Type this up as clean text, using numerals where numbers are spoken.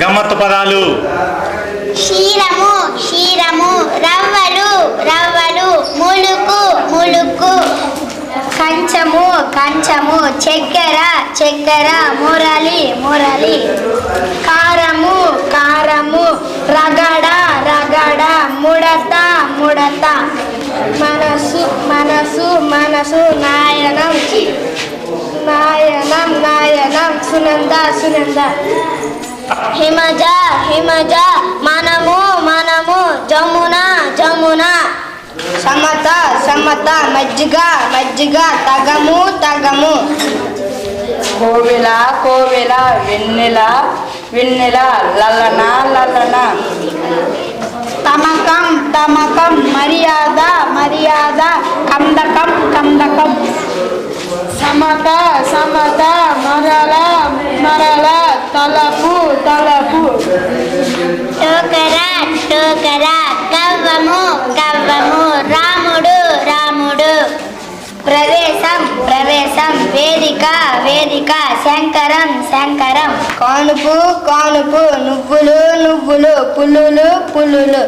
గమ్మత్తు పదాలు. క్షీరము క్షీరము, రవ్వలు రవ్వలు, ములుకు ములుకు, కంచము కంచము, చక్కెర చక్కెర, మురళి మురళి, కారము కారము, రగడ రగడ, ముడత ముడత, మనసు మనసు మనసు, నాయనం నాయనం నాయనం, సునంద సునంద, హిమజ హిమజ, మనము మనము, జమున జమున, సమత సమత, మజ్జిగ మజ్జిగ, తగము తగము, కోవెల కోవెల, వెన్నెల వెన్నెల, లలన లలన, తమకం తమకం, మర్యాద మర్యాద, కందకం కందకం, సమత సమత, మరల మరల, తలపు తలపు, టోకర టోకర, కవ్వము కవ్వము, రాముడు రాముడు, ప్రవేశం ప్రవేశం, వేదిక వేదిక, శంకరం శంకరం, కానుపు కానుపు, నువ్వులు నువ్వులు, పులులు పులులు.